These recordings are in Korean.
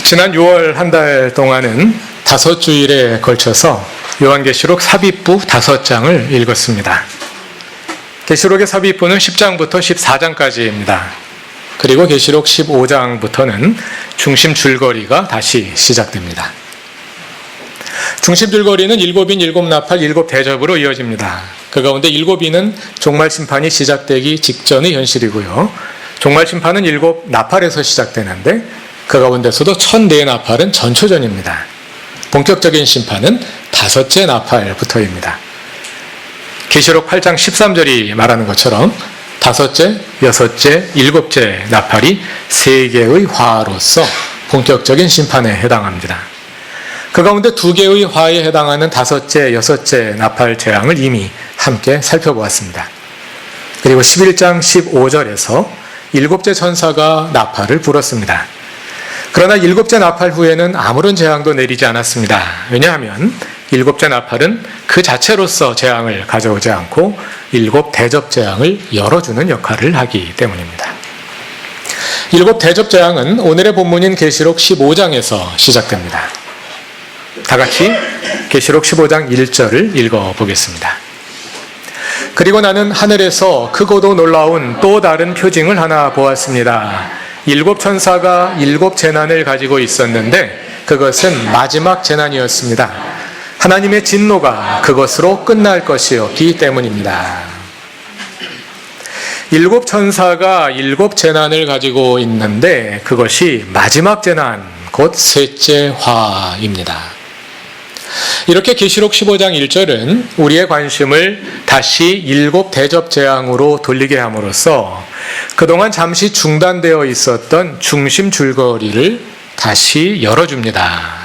지난 6월 한 달 동안은 5주일에 걸쳐서 요한계시록 삽입부 5장을 읽었습니다. 계시록의 삽입부는 10장부터 14장까지입니다. 그리고 계시록 15장부터는 중심 줄거리가 다시 시작됩니다. 중심 줄거리는 7인 7나팔 7대접으로 이어집니다. 그 가운데 7인은 종말 심판이 시작되기 직전의 현실이고요. 종말 심판은 7나팔에서 시작되는데 그 가운데서도 1004나팔은 전초전입니다. 본격적인 심판은 5째 나팔부터입니다. 계시록 8장 13절이 말하는 것처럼 5째, 6째, 7째 나팔이 3개의 화로서 본격적인 심판에 해당합니다. 그 가운데 2개의 화에 해당하는 5째, 6째 나팔 재앙을 이미 함께 살펴보았습니다. 그리고 11장 15절에서 7째 천사가 나팔을 불었습니다. 그러나 7째 나팔 후에는 아무런 재앙도 내리지 않았습니다. 왜냐하면 7째 나팔은 그 자체로서 재앙을 가져오지 않고 7대접 재앙을 열어주는 역할을 하기 때문입니다. 7대접 재앙은 오늘의 본문인 계시록 15장에서 시작됩니다. 다 같이 계시록 15장 1절을 읽어보겠습니다. 그리고 나는 하늘에서 크고도 놀라운 또 다른 표징을 하나 보았습니다. 7 천사가 7 재난을 가지고 있었는데 그것은 마지막 재난이었습니다. 하나님의 진노가 그것으로 끝날 것이었기 때문입니다. 7 천사가 7 재난을 가지고 있는데 그것이 마지막 재난, 곧 셋째 화입니다. 이렇게 계시록 15장 1절은 우리의 관심을 다시 7대접 재앙으로 돌리게 함으로써 그동안 잠시 중단되어 있었던 중심 줄거리를 다시 열어줍니다.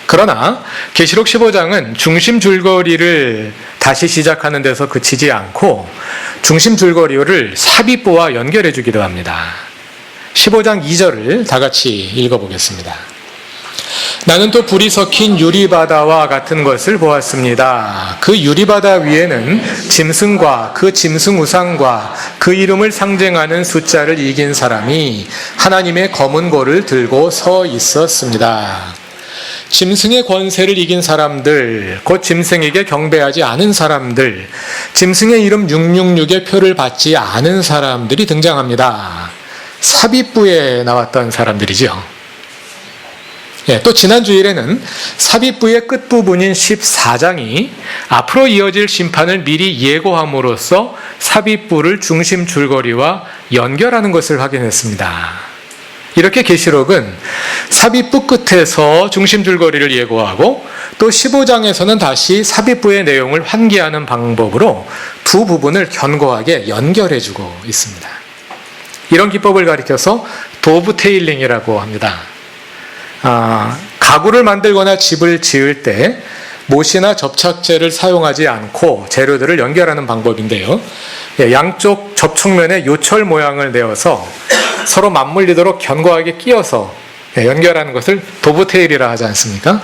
그러나 계시록 15장은 중심 줄거리를 다시 시작하는 데서 그치지 않고 중심 줄거리를 삽입부와 연결해 주기도 합니다. 15장 2절을 다 같이 읽어보겠습니다. 나는 또 불이 섞인 유리바다와 같은 것을 보았습니다. 그 유리바다 위에는 짐승과 그 짐승 우상과 그 이름을 상징하는 숫자를 이긴 사람이 하나님의 검은 고를 들고 서 있었습니다. 짐승의 권세를 이긴 사람들, 곧 짐승에게 경배하지 않은 사람들, 짐승의 이름 666의 표를 받지 않은 사람들이 등장합니다. 삽입부에 나왔던 사람들이죠. 또 지난 주일에는 삽입부의 끝부분인 14장이 앞으로 이어질 심판을 미리 예고함으로써 삽입부를 중심 줄거리와 연결하는 것을 확인했습니다. 이렇게 계시록은 삽입부 끝에서 중심 줄거리를 예고하고 또 15장에서는 다시 삽입부의 내용을 환기하는 방법으로 두 부분을 견고하게 연결해주고 있습니다. 이런 기법을 가리켜서 도브테일링이라고 합니다. 가구를 만들거나 집을 지을 때 못이나 접착제를 사용하지 않고 재료들을 연결하는 방법인데요. 양쪽 접촉면에 요철 모양을 내어서 서로 맞물리도록 견고하게 끼워서 연결하는 것을 도브테일이라 하지 않습니까?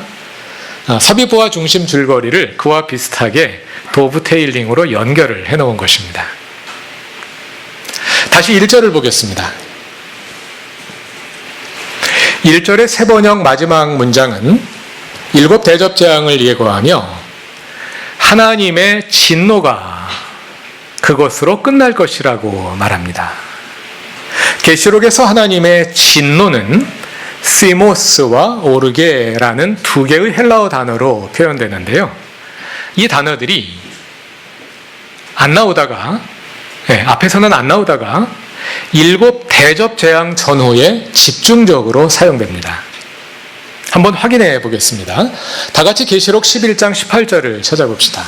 삽입부와 중심 줄거리를 그와 비슷하게 도브테일링으로 연결을 해놓은 것입니다. 다시 1절을 보겠습니다. 1절의 세번역 마지막 문장은 7대접 재앙을 예고하며 하나님의 진노가 그것으로 끝날 것이라고 말합니다. 계시록에서 하나님의 진노는 시모스와 오르게라는 2개의 헬라어 단어로 표현되는데요. 이 단어들이 앞에서는 안 나오다가 7대접 재앙 전후에 집중적으로 사용됩니다. 한번 확인해 보겠습니다. 다 같이 계시록 11장 18절을 찾아봅시다.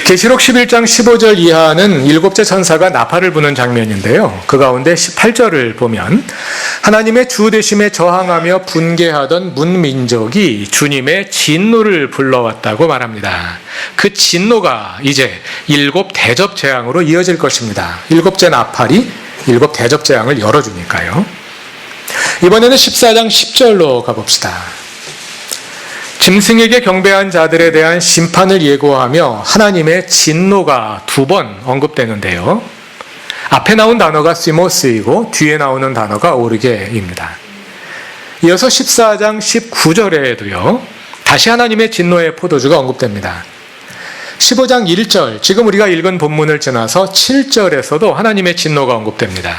계시록 11장 15절 이하는 7째 천사가 나팔을 부는 장면인데요. 그 가운데 18절을 보면 하나님의 주 되심에 저항하며 분개하던 문민족이 주님의 진노를 불러왔다고 말합니다. 그 진노가 이제 7대접 재앙으로 이어질 것입니다. 7째 나팔이 7대접 재앙을 열어주니까요. 이번에는 14장 10절로 가봅시다. 짐승에게 경배한 자들에 대한 심판을 예고하며 하나님의 진노가 2번 언급되는데요. 앞에 나온 단어가 시모스이고 뒤에 나오는 단어가 오르게입니다. 이어서 14장 19절에도요. 다시 하나님의 진노의 포도주가 언급됩니다. 15장 1절, 지금 우리가 읽은 본문을 지나서 7절에서도 하나님의 진노가 언급됩니다.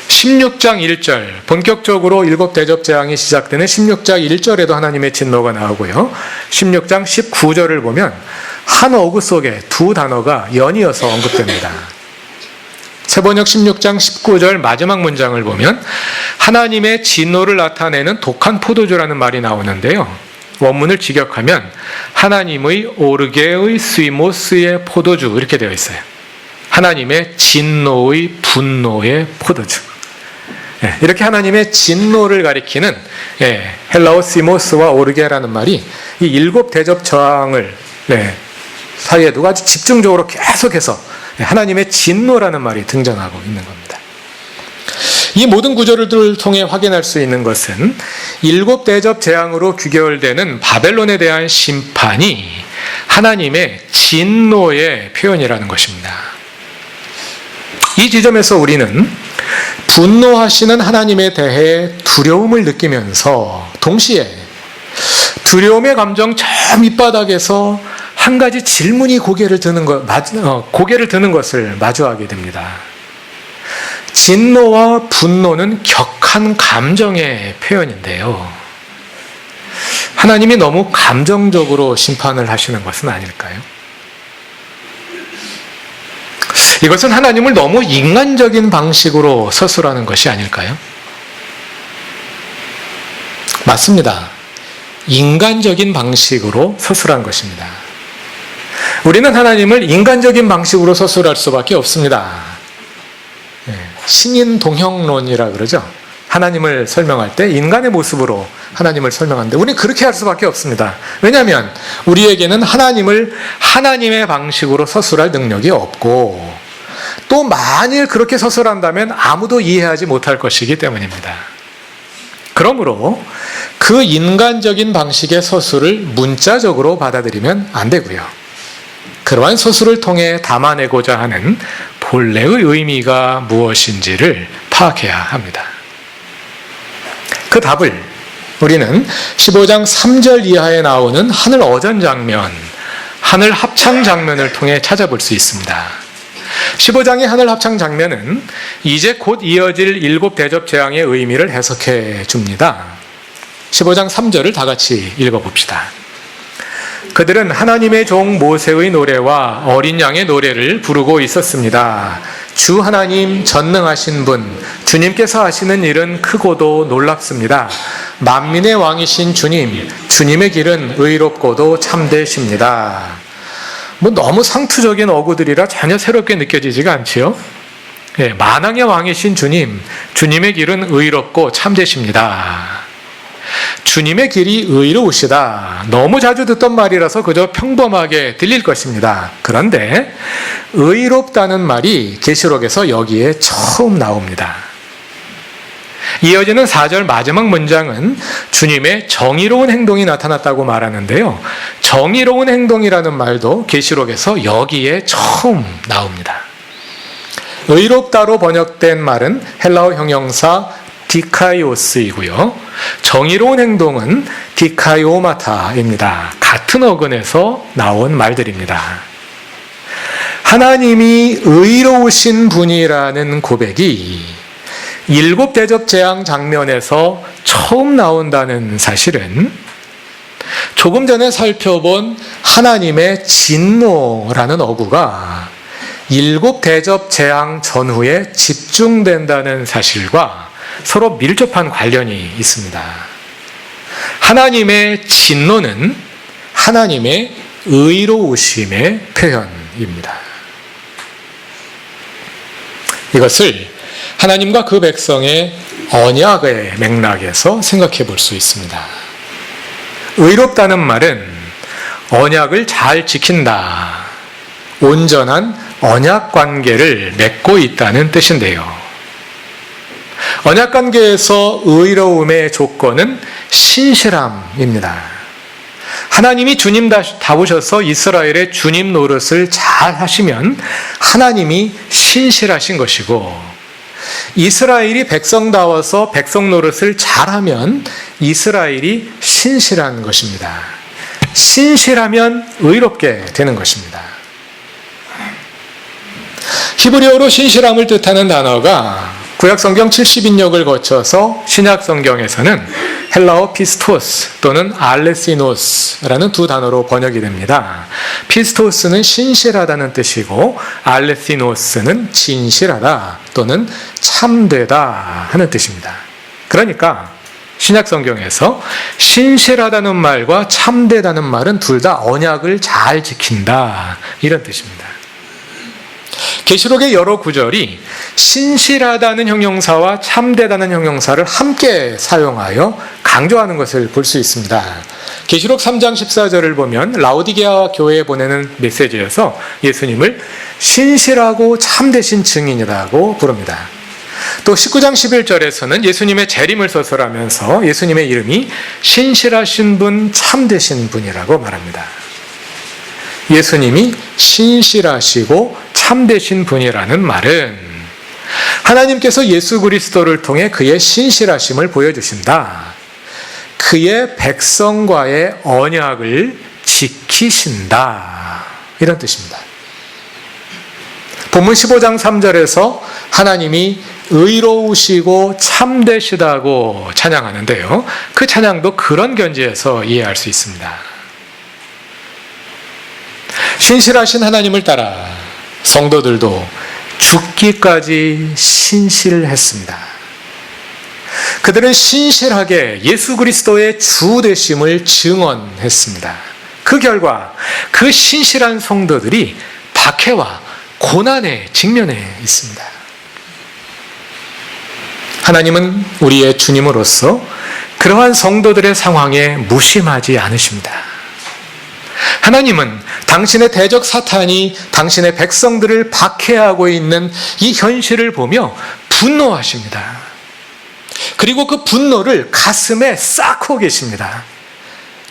16장 1절, 본격적으로 일곱 대접 재앙이 시작되는 16장 1절에도 하나님의 진노가 나오고요. 16장 19절을 보면 한 어구 속에 두 단어가 연이어서 언급됩니다. 세번역 16장 19절 마지막 문장을 보면 하나님의 진노를 나타내는 독한 포도주라는 말이 나오는데요. 원문을 직역하면 하나님의 오르게의 스위모스의 포도주 이렇게 되어 있어요. 하나님의 진노의 분노의 포도주. 이렇게 하나님의 진노를 가리키는 헬라어 시모스와 오르게라는 말이 이 일곱 대접 저항을 사이에 두고 아주 집중적으로 계속해서 하나님의 진노라는 말이 등장하고 있는 겁니다. 이 모든 구절을 통해 확인할 수 있는 것은 일곱 대접 재앙으로 귀결되는 바벨론에 대한 심판이 하나님의 진노의 표현이라는 것입니다. 이 지점에서 우리는 분노하시는 하나님에 대해 두려움을 느끼면서 동시에 두려움의 감정 저 밑바닥에서 한 가지 질문이 고개를 드는 것을 마주하게 됩니다. 진노와 분노는 격한 감정의 표현인데요. 하나님이 너무 감정적으로 심판을 하시는 것은 아닐까요? 이것은 하나님을 너무 인간적인 방식으로 서술하는 것이 아닐까요? 맞습니다. 인간적인 방식으로 서술한 것입니다. 우리는 하나님을 인간적인 방식으로 서술할 수밖에 없습니다. 신인 동형론이라 그러죠. 하나님을 설명할 때 인간의 모습으로 하나님을 설명하는데 우리는 그렇게 할 수밖에 없습니다. 왜냐하면 우리에게는 하나님을 하나님의 방식으로 서술할 능력이 없고 또 만일 그렇게 서술한다면 아무도 이해하지 못할 것이기 때문입니다. 그러므로 그 인간적인 방식의 서술을 문자적으로 받아들이면 안 되고요. 그러한 서술을 통해 담아내고자 하는 본래의 의미가 무엇인지를 파악해야 합니다. 그 답을 우리는 15장 3절 이하에 나오는 하늘 어전 장면, 하늘 합창 장면을 통해 찾아볼 수 있습니다. 15장의 하늘 합창 장면은 이제 곧 이어질 일곱 대접 재앙의 의미를 해석해 줍니다. 15장 3절을 다 같이 읽어봅시다. 그들은 하나님의 종 모세의 노래와 어린 양의 노래를 부르고 있었습니다. 주 하나님 전능하신 분, 주님께서 하시는 일은 크고도 놀랍습니다. 만민의 왕이신 주님, 주님의 길은 의롭고도 참되십니다. 너무 상투적인 어구들이라 전혀 새롭게 느껴지지가 않지요? 만왕의 왕이신 주님, 주님의 길은 의롭고 참되십니다. 주님의 길이 의로우시다. 너무 자주 듣던 말이라서 그저 평범하게 들릴 것입니다. 그런데 의롭다는 말이 계시록에서 여기에 처음 나옵니다. 이어지는 4절 마지막 문장은 주님의 정의로운 행동이 나타났다고 말하는데요. 정의로운 행동이라는 말도 계시록에서 여기에 처음 나옵니다. 의롭다로 번역된 말은 헬라어 형용사 디카이오스이고요. 정의로운 행동은 디카이오마타입니다. 같은 어근에서 나온 말들입니다. 하나님이 의로우신 분이라는 고백이 일곱 대접 재앙 장면에서 처음 나온다는 사실은 조금 전에 살펴본 하나님의 진노라는 어구가 일곱 대접 재앙 전후에 집중된다는 사실과 서로 밀접한 관련이 있습니다. 하나님의 진노는 하나님의 의로우심의 표현입니다. 이것을 하나님과 그 백성의 언약의 맥락에서 생각해 볼 수 있습니다. 의롭다는 말은 언약을 잘 지킨다, 온전한 언약 관계를 맺고 있다는 뜻인데요. 언약관계에서 의로움의 조건은 신실함입니다. 하나님이 주님 다우셔서 이스라엘의 주님 노릇을 잘 하시면 하나님이 신실하신 것이고, 이스라엘이 백성다워서 백성 노릇을 잘하면 이스라엘이 신실한 것입니다. 신실하면 의롭게 되는 것입니다. 히브리어로 신실함을 뜻하는 단어가 구약성경 70인역을 거쳐서 신약성경에서는 헬라어 피스토스 또는 알레시노스라는 두 단어로 번역이 됩니다. 피스토스는 신실하다는 뜻이고 알레시노스는 진실하다 또는 참되다 하는 뜻입니다. 그러니까 신약성경에서 신실하다는 말과 참되다는 말은 둘 다 언약을 잘 지킨다 이런 뜻입니다. 계시록의 여러 구절이 신실하다는 형용사와 참되다는 형용사를 함께 사용하여 강조하는 것을 볼 수 있습니다. 계시록 3장 14절을 보면 라오디게아 교회에 보내는 메시지여서 예수님을 신실하고 참되신 증인이라고 부릅니다. 또 19장 11절에서는 예수님의 재림을 서술하면서 예수님의 이름이 신실하신 분, 참되신 분이라고 말합니다. 예수님이 신실하시고 참되신 분이라는 말은 하나님께서 예수 그리스도를 통해 그의 신실하심을 보여주신다. 그의 백성과의 언약을 지키신다. 이런 뜻입니다. 본문 15장 3절에서 하나님이 의로우시고 참되시다고 찬양하는데요. 그 찬양도 그런 견지에서 이해할 수 있습니다. 신실하신 하나님을 따라 성도들도 죽기까지 신실했습니다. 그들은 신실하게 예수 그리스도의 주 되심을 증언했습니다. 그 결과 그 신실한 성도들이 박해와 고난에 직면해 있습니다. 하나님은 우리의 주님으로서 그러한 성도들의 상황에 무심하지 않으십니다. 하나님은 당신의 대적 사탄이 당신의 백성들을 박해하고 있는 이 현실을 보며 분노하십니다. 그리고 그 분노를 가슴에 쌓고 계십니다.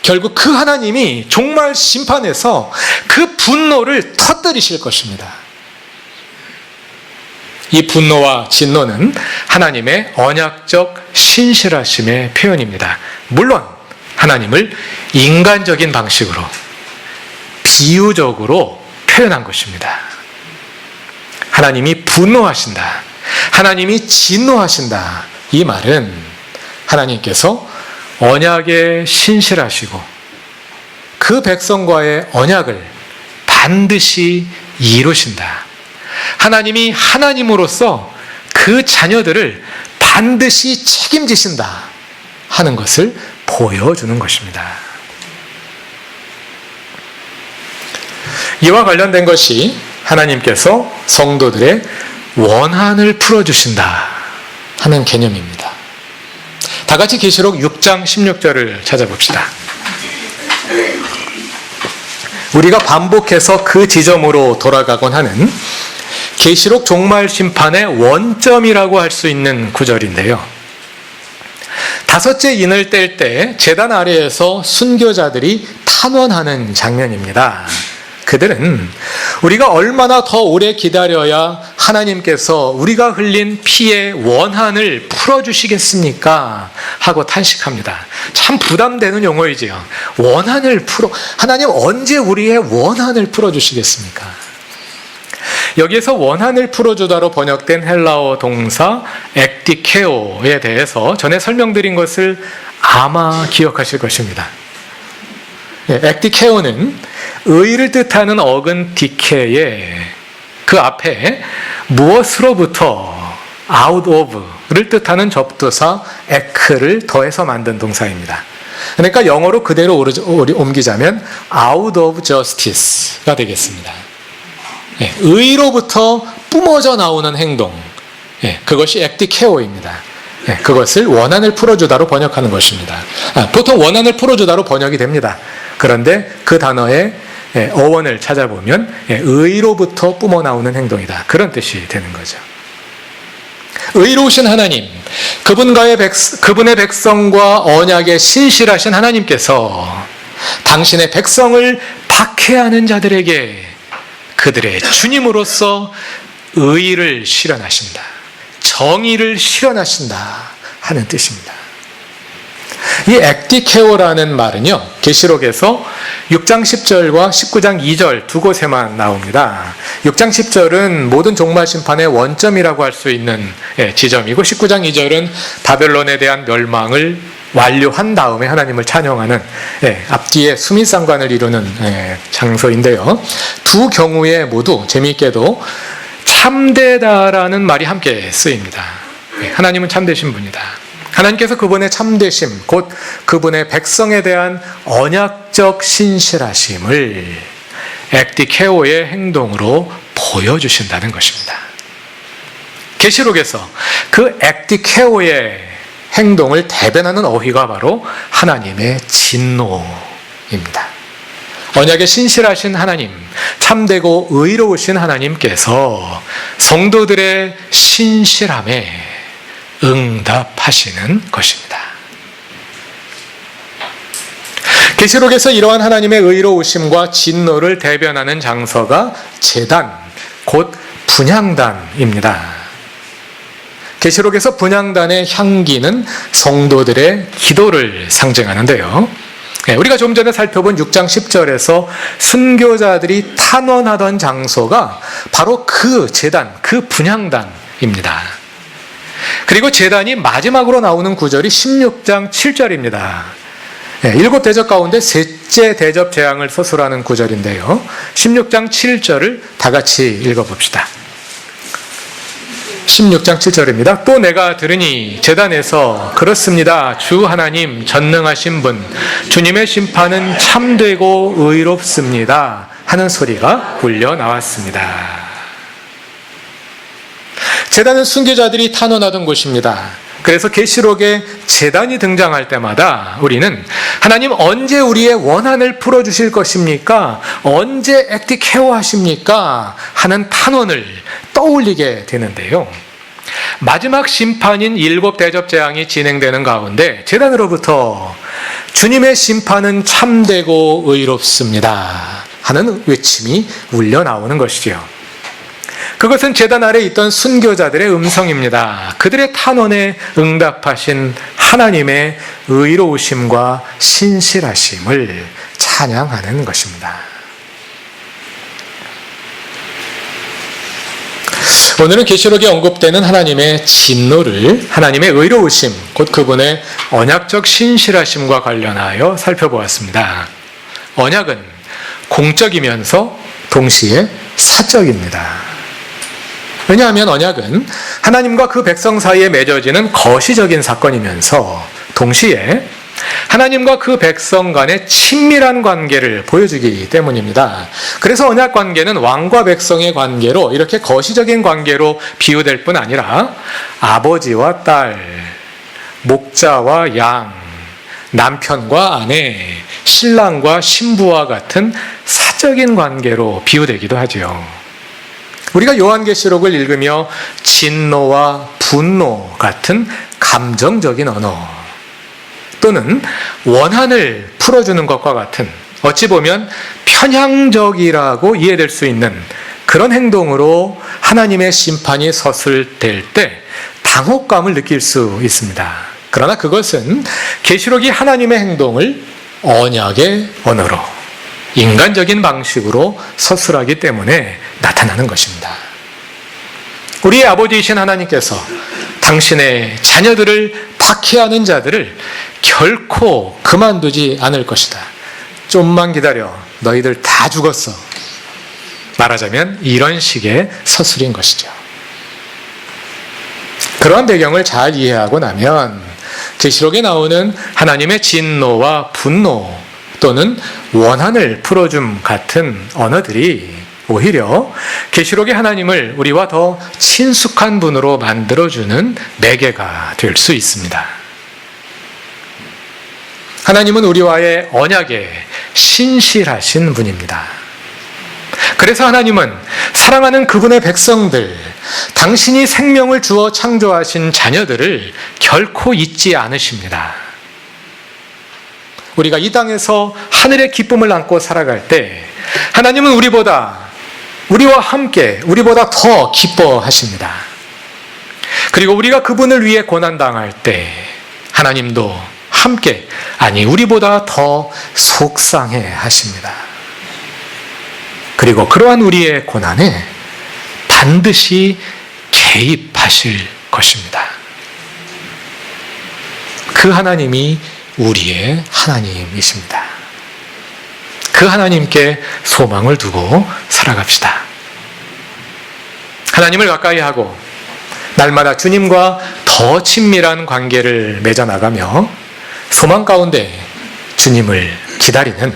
결국 그 하나님이 종말 심판에서 그 분노를 터뜨리실 것입니다. 이 분노와 진노는 하나님의 언약적 신실하심의 표현입니다. 물론 하나님을 인간적인 방식으로 비유적으로 표현한 것입니다. 하나님이 분노하신다. 하나님이 진노하신다. 이 말은 하나님께서 언약에 신실하시고 그 백성과의 언약을 반드시 이루신다. 하나님이 하나님으로서 그 자녀들을 반드시 책임지신다 하는 것을 보여주는 것입니다. 이와 관련된 것이 하나님께서 성도들의 원한을 풀어주신다 하는 개념입니다. 다 같이 계시록 6장 16절을 찾아봅시다. 우리가 반복해서 그 지점으로 돌아가곤 하는 계시록 종말 심판의 원점이라고 할 수 있는 구절인데요. 다섯째 인을 뗄 때 제단 아래에서 순교자들이 탄원하는 장면입니다. 그들은 우리가 얼마나 더 오래 기다려야 하나님께서 우리가 흘린 피의 원한을 풀어주시겠습니까? 하고 탄식합니다. 참 부담되는 용어이지요. 원한을 하나님 언제 우리의 원한을 풀어주시겠습니까? 여기에서 원한을 풀어주다로 번역된 헬라어 동사 액디케오에 대해서 전에 설명드린 것을 아마 기억하실 것입니다. 액디케오는 의를 뜻하는 어근 디케에 그 앞에 무엇으로부터 out of를 뜻하는 접두사 에크를 더해서 만든 동사입니다. 그러니까 영어로 그대로 옮기자면 out of justice가 되겠습니다. 의로부터 뿜어져 나오는 행동, 그것이 액디케오입니다. 그것을 원한을 풀어주다로 번역하는 것입니다. 보통 원한을 풀어주다로 번역이 됩니다. 그런데 그 단어의 어원을 찾아보면 의로부터 뿜어나오는 행동이다. 그런 뜻이 되는 거죠. 의로우신 하나님, 그분의 백성과 언약에 신실하신 하나님께서 당신의 백성을 박해하는 자들에게 그들의 주님으로서 의를 실현하신다. 정의를 실현하신다 하는 뜻입니다. 이 엑디케오라는 말은요, 계시록에서 6장 10절과 19장 2절 두 곳에만 나옵니다. 6장 10절은 모든 종말 심판의 원점이라고 할 수 있는 지점이고, 19장 2절은 바벨론에 대한 멸망을 완료한 다음에 하나님을 찬양하는 앞뒤에 수미상관을 이루는 장소인데요. 두 경우에 모두 재미있게도 참되다라는 말이 함께 쓰입니다. 하나님은 참되신 분이다. 하나님께서 그분의 참되심, 곧 그분의 백성에 대한 언약적 신실하심을 엑디케오의 행동으로 보여주신다는 것입니다. 계시록에서 그 엑디케오의 행동을 대변하는 어휘가 바로 하나님의 진노입니다. 언약에 신실하신 하나님, 참되고 의로우신 하나님께서 성도들의 신실함에 응답하시는 것입니다. 계시록에서 이러한 하나님의 의로우심과 진노를 대변하는 장소가 제단, 곧 분향단입니다. 계시록에서 분향단의 향기는 성도들의 기도를 상징하는데요. 우리가 좀 전에 살펴본 6장 10절에서 순교자들이 탄원하던 장소가 바로 그 제단, 그 분향단입니다. 그리고 제단이 마지막으로 나오는 구절이 16장 7절입니다. 7 대접 가운데 셋째 대접 재앙을 서술하는 구절인데요. 16장 7절을 다 같이 읽어봅시다. 16장 7절입니다. 또 내가 들으니 제단에서 그렇습니다. 주 하나님 전능하신 분 주님의 심판은 참되고 의롭습니다 하는 소리가 울려 나왔습니다. 제단은 순교자들이 탄원하던 곳입니다. 그래서 계시록에 제단이 등장할 때마다 우리는 하나님 언제 우리의 원한을 풀어주실 것입니까? 언제 엑디케오 하십니까? 하는 탄원을 떠올리게 되는데요. 마지막 심판인 7 대접 재앙이 진행되는 가운데 제단으로부터 주님의 심판은 참되고 의롭습니다 하는 외침이 울려 나오는 것이죠. 그것은 제단 아래 있던 순교자들의 음성입니다. 그들의 탄원에 응답하신 하나님의 의로우심과 신실하심을 찬양하는 것입니다. 오늘은 계시록에 언급되는 하나님의 진노를 하나님의 의로우심, 곧 그분의 언약적 신실하심과 관련하여 살펴보았습니다. 언약은 공적이면서 동시에 사적입니다. 왜냐하면 언약은 하나님과 그 백성 사이에 맺어지는 거시적인 사건이면서 동시에 하나님과 그 백성 간의 친밀한 관계를 보여주기 때문입니다. 그래서 언약 관계는 왕과 백성의 관계로 이렇게 거시적인 관계로 비유될 뿐 아니라 아버지와 딸, 목자와 양, 남편과 아내, 신랑과 신부와 같은 사적인 관계로 비유되기도 하지요. 우리가 요한계시록을 읽으며 진노와 분노 같은 감정적인 언어 또는 원한을 풀어주는 것과 같은 어찌 보면 편향적이라고 이해될 수 있는 그런 행동으로 하나님의 심판이 서술될 때 당혹감을 느낄 수 있습니다. 그러나 그것은 계시록이 하나님의 행동을 언약의 언어로 인간적인 방식으로 서술하기 때문에 나타나는 것입니다. 우리의 아버지이신 하나님께서 당신의 자녀들을 박해하는 자들을 결코 그만두지 않을 것이다. 좀만 기다려. 너희들 다 죽었어. 말하자면 이런 식의 서술인 것이죠. 그러한 배경을 잘 이해하고 나면 계시록에 나오는 하나님의 진노와 분노 또는 원한을 풀어줌 같은 언어들이 오히려 계시록의 하나님을 우리와 더 친숙한 분으로 만들어주는 매개가 될 수 있습니다. 하나님은 우리와의 언약에 신실하신 분입니다. 그래서 하나님은 사랑하는 그분의 백성들, 당신이 생명을 주어 창조하신 자녀들을 결코 잊지 않으십니다. 우리가 이 땅에서 하늘의 기쁨을 안고 살아갈 때 하나님은 우리와 함께 우리보다 더 기뻐하십니다. 그리고 우리가 그분을 위해 고난당할 때 하나님도 함께, 아니 우리보다 더 속상해 하십니다. 그리고 그러한 우리의 고난에 반드시 개입하실 것입니다. 그 하나님이 우리의 하나님이십니다. 그 하나님께 소망을 두고 살아갑시다. 하나님을 가까이 하고 날마다 주님과 더 친밀한 관계를 맺어나가며 소망 가운데 주님을 기다리는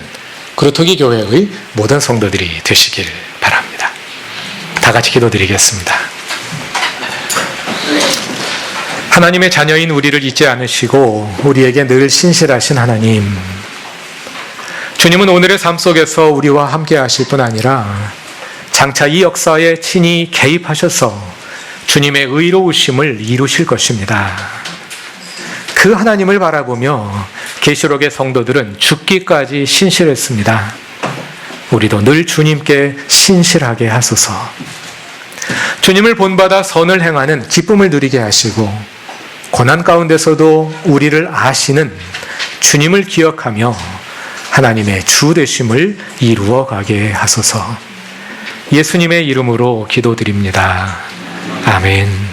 그루터기 교회의 모든 성도들이 되시길 바랍니다. 다 같이 기도드리겠습니다. 하나님의 자녀인 우리를 잊지 않으시고 우리에게 늘 신실하신 하나님, 주님은 오늘의 삶 속에서 우리와 함께 하실 뿐 아니라 장차 이 역사에 친히 개입하셔서 주님의 의로우심을 이루실 것입니다. 그 하나님을 바라보며 계시록의 성도들은 죽기까지 신실했습니다. 우리도 늘 주님께 신실하게 하소서. 주님을 본받아 선을 행하는 기쁨을 누리게 하시고 고난 가운데서도 우리를 아시는 주님을 기억하며 하나님의 주 되심을 이루어 가게 하소서. 예수님의 이름으로 기도드립니다. 아멘.